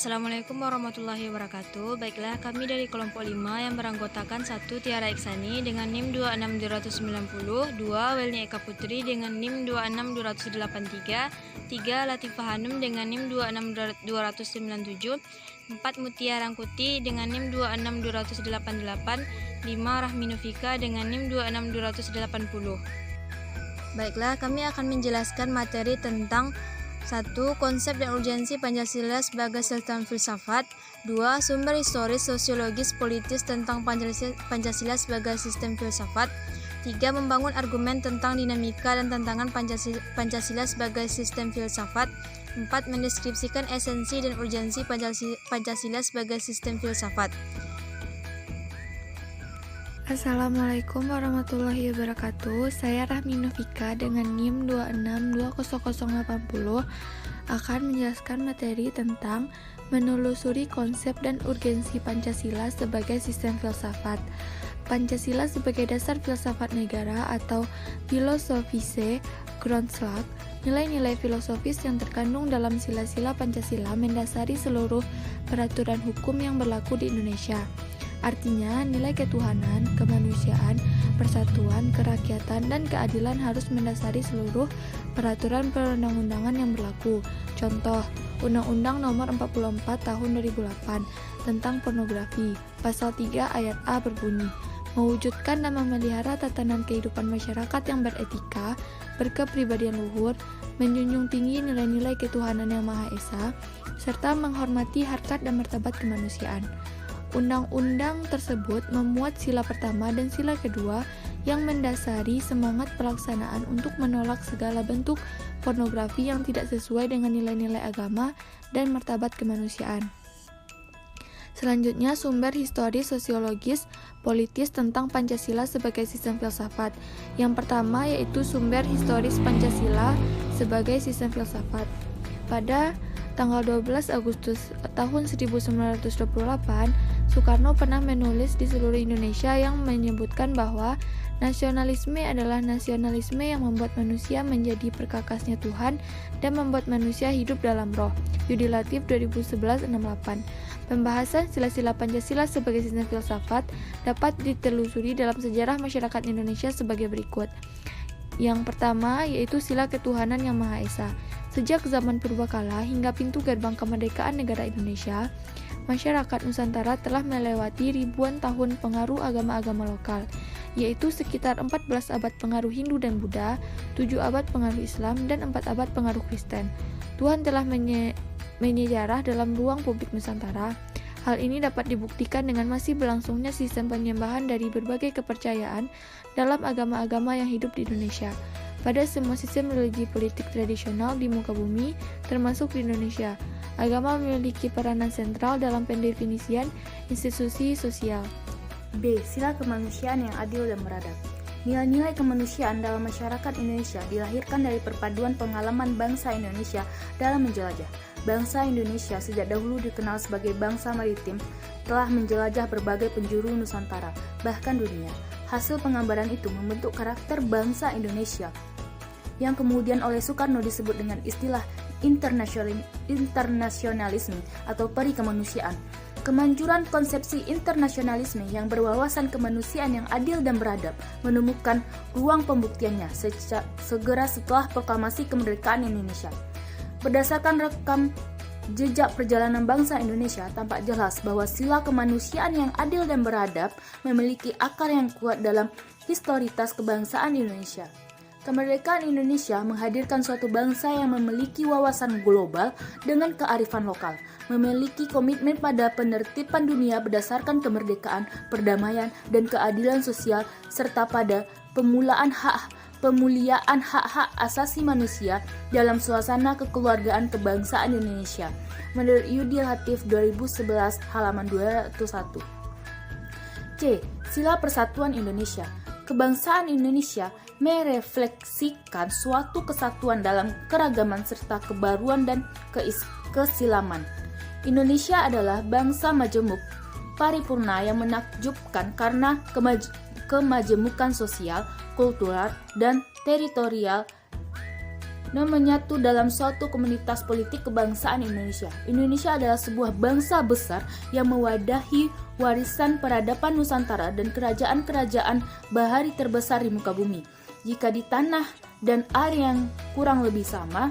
Assalamualaikum warahmatullahi wabarakatuh. Baiklah, kami dari kelompok 5 yang beranggotakan 1. Tiara Iksani dengan NIM 26290, 2. Welni Eka Putri dengan NIM 26283, 3. Latifah Hanum dengan NIM 26297, 4. Mutia Rangkuti dengan NIM 26288, 5. Rahmi Nufika dengan NIM 26280. Baiklah, kami akan menjelaskan materi tentang 1. Konsep dan urgensi Pancasila sebagai sistem filsafat. 2. Sumber historis, sosiologis, politis tentang Pancasila sebagai sistem filsafat. 3. Membangun argumen tentang dinamika dan tantangan Pancasila sebagai sistem filsafat. 4. Mendeskripsikan esensi dan urgensi Pancasila sebagai sistem filsafat. Assalamualaikum warahmatullahi wabarakatuh. Saya Rahmi Nufika dengan NIM 2620080 akan menjelaskan materi tentang menelusuri konsep dan urgensi Pancasila sebagai sistem filsafat. Pancasila sebagai dasar filsafat negara atau Philosophische Grundlage, nilai-nilai filosofis yang terkandung dalam sila-sila Pancasila mendasari seluruh peraturan hukum yang berlaku di Indonesia. Artinya, nilai ketuhanan, kemanusiaan, persatuan, kerakyatan, dan keadilan harus mendasari seluruh peraturan perundang-undangan yang berlaku. Contoh, Undang-Undang Nomor 44 Tahun 2008 tentang pornografi, Pasal 3 Ayat A berbunyi, mewujudkan dan memelihara tatanan kehidupan masyarakat yang beretika, berkepribadian luhur, menjunjung tinggi nilai-nilai ketuhanan yang Maha Esa, serta menghormati harkat dan martabat kemanusiaan. Undang-undang tersebut memuat sila pertama dan sila kedua yang mendasari semangat pelaksanaan untuk menolak segala bentuk pornografi yang tidak sesuai dengan nilai-nilai agama dan martabat kemanusiaan. Selanjutnya, sumber historis, sosiologis, politis tentang Pancasila sebagai sistem filsafat. Yang pertama yaitu sumber historis Pancasila sebagai sistem filsafat. Pada tanggal 12 Agustus tahun 1928, Soekarno pernah menulis di seluruh Indonesia yang menyebutkan bahwa nasionalisme adalah nasionalisme yang membuat manusia menjadi perkakasnya Tuhan dan membuat manusia hidup dalam roh. Yudi Latif 2011-68. Pembahasan sila-sila Pancasila sebagai sistem filsafat dapat ditelusuri dalam sejarah masyarakat Indonesia sebagai berikut. Yang pertama yaitu sila ketuhanan yang Maha Esa. Sejak zaman purbakala hingga pintu gerbang kemerdekaan negara Indonesia, masyarakat Nusantara telah melewati ribuan tahun pengaruh agama-agama lokal, yaitu sekitar 14 abad pengaruh Hindu dan Buddha, 7 abad pengaruh Islam, dan 4 abad pengaruh Kristen. Tuhan telah menyejarah dalam ruang publik Nusantara. Hal ini dapat dibuktikan dengan masih berlangsungnya sistem penyembahan dari berbagai kepercayaan dalam agama-agama yang hidup di Indonesia. Pada semua sistem religi politik tradisional di muka bumi, termasuk di Indonesia, agama memiliki peranan sentral dalam pendefinisian institusi sosial. B. Sila kemanusiaan yang adil dan beradab. Nilai-nilai kemanusiaan dalam masyarakat Indonesia dilahirkan dari perpaduan pengalaman bangsa Indonesia dalam menjelajah. Bangsa Indonesia sejak dahulu dikenal sebagai bangsa maritim, telah menjelajah berbagai penjuru Nusantara, bahkan dunia. Hasil penggambaran itu membentuk karakter bangsa Indonesia, yang kemudian oleh Soekarno disebut dengan istilah internasionalisme atau peri kemanusiaan. Kemanjuran konsepsi internasionalisme yang berwawasan kemanusiaan yang adil dan beradab menemukan ruang pembuktiannya segera setelah proklamasi kemerdekaan Indonesia. Berdasarkan rekam jejak perjalanan bangsa Indonesia, tampak jelas bahwa sila kemanusiaan yang adil dan beradab memiliki akar yang kuat dalam historitas kebangsaan Indonesia. Kemerdekaan Indonesia menghadirkan suatu bangsa yang memiliki wawasan global dengan kearifan lokal, memiliki komitmen pada penertiban dunia berdasarkan kemerdekaan, perdamaian, dan keadilan sosial, serta pada pemuliaan hak-hak asasi manusia dalam suasana kekeluargaan kebangsaan Indonesia. Menurut Yudi Latif 2011 halaman 201. C. Sila Persatuan Indonesia. Kebangsaan Indonesia merefleksikan suatu kesatuan dalam keragaman serta kebaruan dan keislaman. Indonesia adalah bangsa majemuk, paripurna yang menakjubkan karena kemajemukan sosial, kultural, dan teritorial dan menyatu dalam suatu komunitas politik kebangsaan Indonesia. Indonesia adalah sebuah bangsa besar yang mewadahi warisan peradaban Nusantara dan kerajaan-kerajaan bahari terbesar di muka bumi. Jika di tanah dan air yang kurang lebih sama,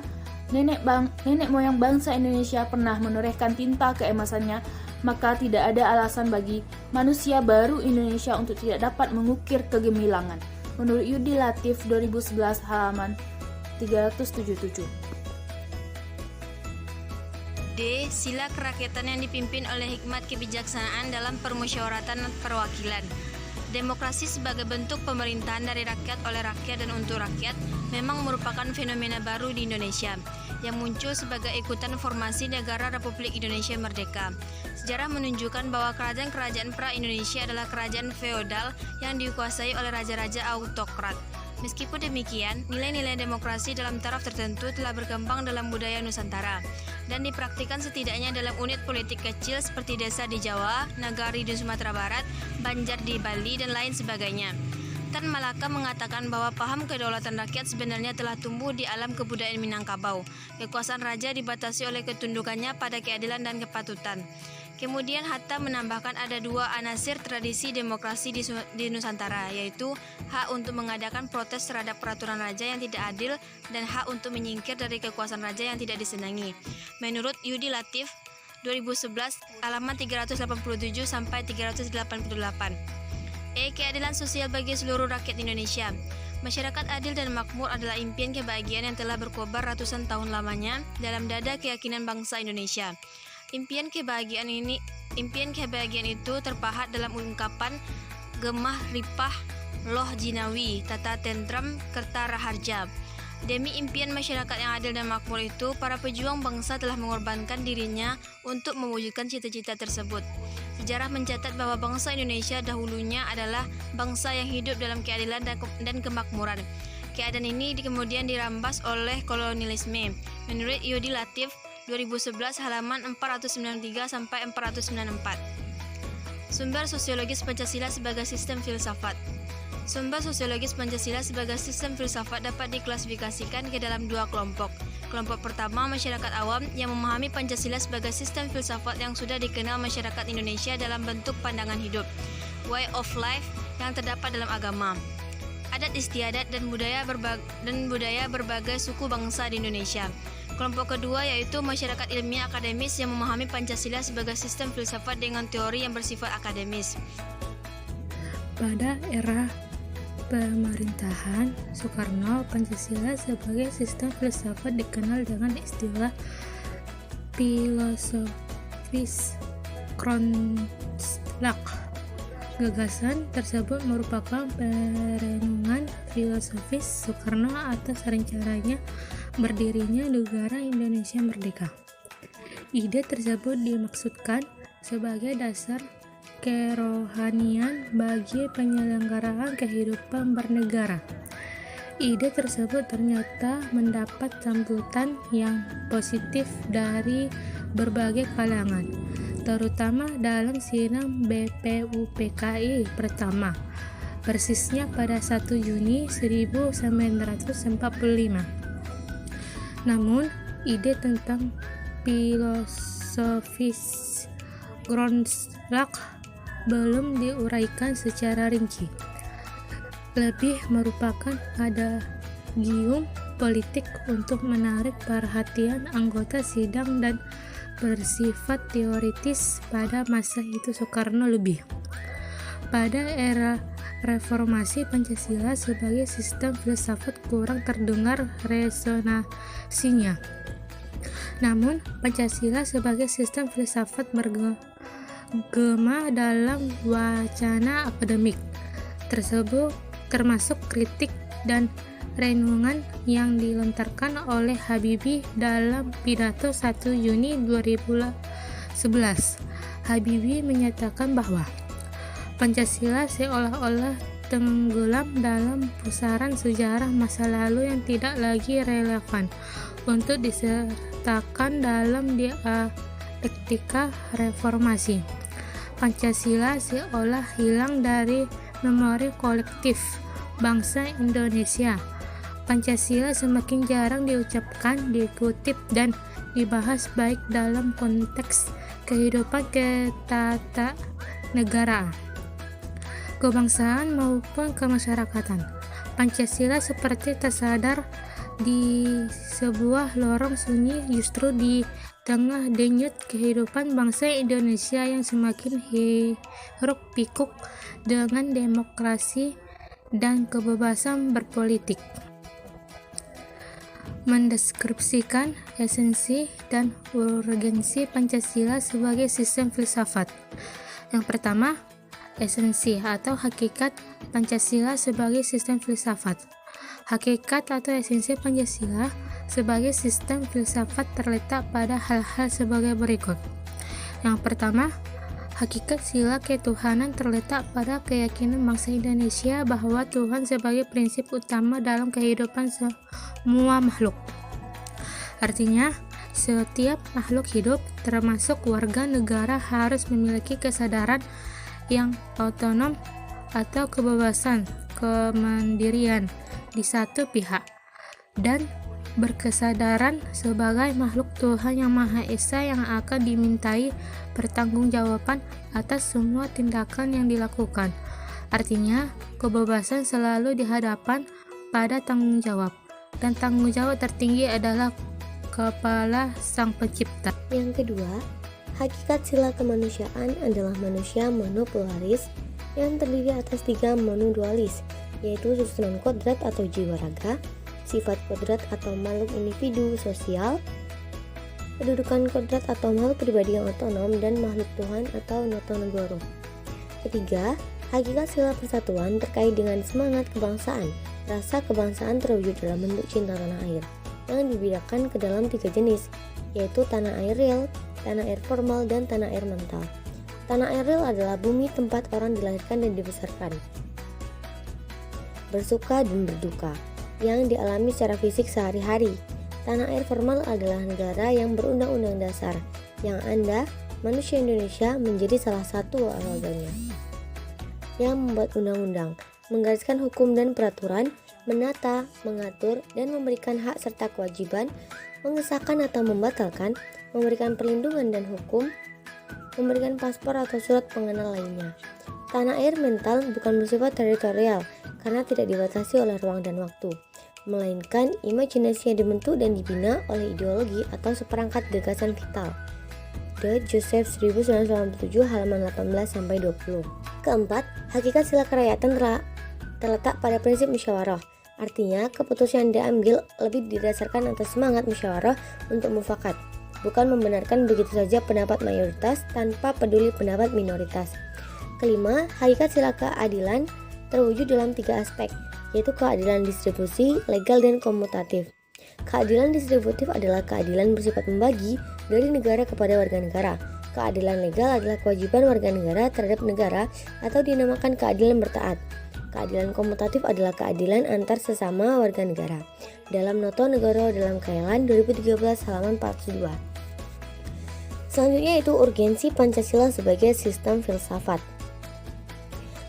nenek moyang bangsa Indonesia pernah menorehkan tinta keemasannya, maka tidak ada alasan bagi manusia baru Indonesia untuk tidak dapat mengukir kegemilangan. Menurut Yudi Latif 2011 halaman 377. D. Sila kerakyatan yang dipimpin oleh hikmat kebijaksanaan dalam permusyawaratan perwakilan. Demokrasi sebagai bentuk pemerintahan dari rakyat, oleh rakyat, dan untuk rakyat memang merupakan fenomena baru di Indonesia yang muncul sebagai ikutan formasi negara Republik Indonesia Merdeka. Sejarah menunjukkan bahwa kerajaan-kerajaan pra-Indonesia adalah kerajaan feodal yang dikuasai oleh raja-raja autokrat. Meskipun demikian, nilai-nilai demokrasi dalam taraf tertentu telah berkembang dalam budaya Nusantara dan dipraktikkan setidaknya dalam unit politik kecil seperti desa di Jawa, nagari di Sumatera Barat, Banjar di Bali, dan lain sebagainya. Tan Malaka mengatakan bahwa paham kedaulatan rakyat sebenarnya telah tumbuh di alam kebudayaan Minangkabau. Kekuasaan raja dibatasi oleh ketundukannya pada keadilan dan kepatutan. Kemudian Hatta menambahkan ada dua anasir tradisi demokrasi di Nusantara, yaitu hak untuk mengadakan protes terhadap peraturan raja yang tidak adil dan hak untuk menyingkir dari kekuasaan raja yang tidak disenangi. Menurut Yudi Latif 2011 halaman 387 sampai 388. Keadilan sosial bagi seluruh rakyat Indonesia. Masyarakat adil dan makmur adalah impian kebahagiaan yang telah berkobar ratusan tahun lamanya dalam dada keyakinan bangsa Indonesia. Impian kebahagiaan itu terpahat dalam ungkapan Gemah Ripah Loh Jinawi Tata Tentram Kerta Raharja. Demi impian masyarakat yang adil dan makmur itu, para pejuang bangsa telah mengorbankan dirinya untuk mewujudkan cita-cita tersebut. Sejarah mencatat bahwa bangsa Indonesia dahulunya adalah bangsa yang hidup dalam keadilan dan kemakmuran. Keadaan ini kemudian dirampas oleh kolonialisme. Menurut Yudi Latif 2011 halaman 493 sampai 494. Sumber sosiologis Pancasila sebagai sistem filsafat. Sumber sosiologis Pancasila sebagai sistem filsafat dapat diklasifikasikan ke dalam dua kelompok. Kelompok pertama, masyarakat awam yang memahami Pancasila sebagai sistem filsafat yang sudah dikenal masyarakat Indonesia dalam bentuk pandangan hidup, way of life yang terdapat dalam agama, adat istiadat dan budaya berbagai suku bangsa di Indonesia. Kelompok kedua yaitu masyarakat ilmiah akademis yang memahami Pancasila sebagai sistem filsafat dengan teori yang bersifat akademis. Pada era pemerintahan Soekarno, Pancasila sebagai sistem filsafat dikenal dengan istilah filosofis Kronslak. Gagasan tersebut merupakan perenungan filosofis Soekarno atas rencananya berdirinya negara Indonesia Merdeka. Ide tersebut dimaksudkan sebagai dasar kerohanian bagi penyelenggaraan kehidupan bernegara. Ide tersebut ternyata mendapat sambutan yang positif dari berbagai kalangan, terutama dalam sidang BPUPKI pertama, persisnya pada 1 Juni 1945. Namun, ide tentang filosofis Kronslak belum diuraikan secara rinci. Lebih merupakan adagium politik untuk menarik perhatian anggota sidang dan bersifat teoritis pada masa itu Soekarno lebih. Pada era reformasi, Pancasila sebagai sistem filsafat kurang terdengar resonansinya. Namun, Pancasila sebagai sistem filsafat bergema dalam wacana akademik tersebut, termasuk kritik dan renungan yang dilontarkan oleh Habibie dalam pidato 1 Juni 2011. Habibie menyatakan bahwa Pancasila seolah-olah tenggelam dalam pusaran sejarah masa lalu yang tidak lagi relevan untuk disertakan dalam dialektika reformasi. Pancasila seolah hilang dari memori kolektif bangsa Indonesia Pancasila semakin jarang diucapkan, dikutip, dan dibahas baik dalam konteks kehidupan ketatanegaraan, kebangsaan maupun kemasyarakatan. Pancasila seperti tersadar di sebuah lorong sunyi justru di tengah denyut kehidupan bangsa Indonesia yang semakin hiruk pikuk dengan demokrasi dan kebebasan berpolitik. Mendeskripsikan esensi dan urgensi Pancasila sebagai sistem filsafat. Yang pertama, esensi atau hakikat Pancasila sebagai sistem filsafat. Hakikat atau esensi Pancasila sebagai sistem filsafat terletak pada hal-hal sebagai berikut. Yang pertama, hakikat sila ketuhanan terletak pada keyakinan bangsa Indonesia bahwa Tuhan sebagai prinsip utama dalam kehidupan semua makhluk. Artinya, setiap makhluk hidup, termasuk warga negara, harus memiliki kesadaran yang otonom atau kebebasan, kemandirian di satu pihak, dan berkesadaran sebagai makhluk Tuhan Yang Maha Esa yang akan dimintai pertanggungjawaban atas semua tindakan yang dilakukan. Artinya, kebebasan selalu dihadapkan pada tanggung jawab, dan tanggung jawab tertinggi adalah kepala Sang Pencipta. Yang kedua, hakikat sila kemanusiaan adalah manusia monopluralis yang terdiri atas 3 monodualis, yaitu susunan kodrat atau jiwa raga, sifat kodrat atau makhluk individu sosial, kedudukan kodrat atau makhluk pribadi yang otonom, dan makhluk Tuhan atau notonegoro. Ketiga, hakikat sila persatuan terkait dengan semangat kebangsaan. Rasa kebangsaan terwujud dalam bentuk cinta tanah air yang dibedakan ke dalam 3 jenis, yaitu tanah air real, tanah air formal, dan tanah air mental. Tanah air real adalah bumi tempat orang dilahirkan dan dibesarkan, bersuka dan berduka, yang dialami secara fisik sehari-hari. Tanah air formal adalah negara yang berundang-undang dasar, yang Anda, manusia Indonesia, menjadi salah satu warganya, yang membuat undang-undang, menggariskan hukum dan peraturan, menata, mengatur, dan memberikan hak serta kewajiban, mengesahkan atau membatalkan, memberikan perlindungan dan hukum, memberikan paspor atau surat pengenal lainnya. Tanah air mental bukan bersifat teritorial karena tidak dibatasi oleh ruang dan waktu, melainkan imajinasi yang dibentuk dan dibina oleh ideologi atau seperangkat gagasan vital. The Joseph 1997 halaman 18-20. Keempat, hakikat sila kerakyatan terletak pada prinsip musyawarah. Artinya, keputusan yang diambil lebih didasarkan atas semangat musyawarah untuk mufakat, bukan membenarkan begitu saja pendapat mayoritas tanpa peduli pendapat minoritas. Kelima, hakikat sila keadilan terwujud dalam 3 aspek, yaitu keadilan distribusi, legal, dan komutatif. Keadilan distributif adalah keadilan bersifat membagi dari negara kepada warga negara. Keadilan legal adalah kewajiban warga negara terhadap negara atau dinamakan keadilan bertaat. Keadilan komutatif adalah keadilan antar sesama warga negara. Dalam Notonegoro dalam Kailan 2013 halaman 42. Selanjutnya itu urgensi Pancasila sebagai sistem filsafat.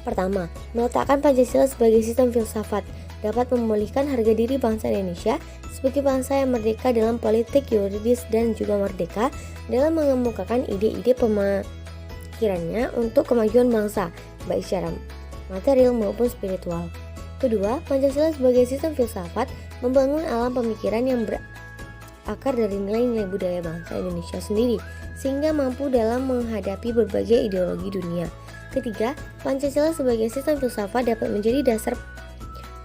Pertama, meletakkan Pancasila sebagai sistem filsafat dapat memulihkan harga diri bangsa Indonesia sebagai bangsa yang merdeka dalam politik, yuridis, dan juga merdeka dalam mengemukakan ide-ide pemikirannya untuk kemajuan bangsa, baik secara material maupun spiritual. Kedua, Pancasila sebagai sistem filsafat membangun alam pemikiran yang berakar dari nilai-nilai budaya bangsa Indonesia sendiri, sehingga mampu dalam menghadapi berbagai ideologi dunia. Ketiga, Pancasila sebagai sistem filsafat dapat menjadi dasar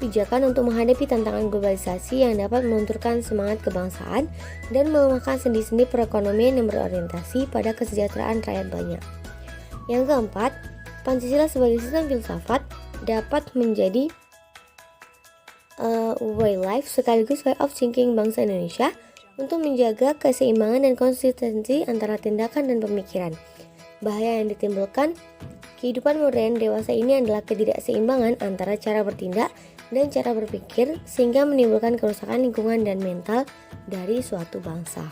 pijakan untuk menghadapi tantangan globalisasi yang dapat melunturkan semangat kebangsaan dan melemahkan sendi-sendi perekonomian yang berorientasi pada kesejahteraan rakyat banyak. Yang keempat, Pancasila sebagai sistem filsafat dapat menjadi way life sekaligus way of thinking bangsa Indonesia untuk menjaga keseimbangan dan konsistensi antara tindakan dan pemikiran. Bahaya yang ditimbulkan kehidupan modern dewasa ini adalah ketidakseimbangan antara cara bertindak dan cara berpikir, sehingga menimbulkan kerusakan lingkungan dan mental dari suatu bangsa.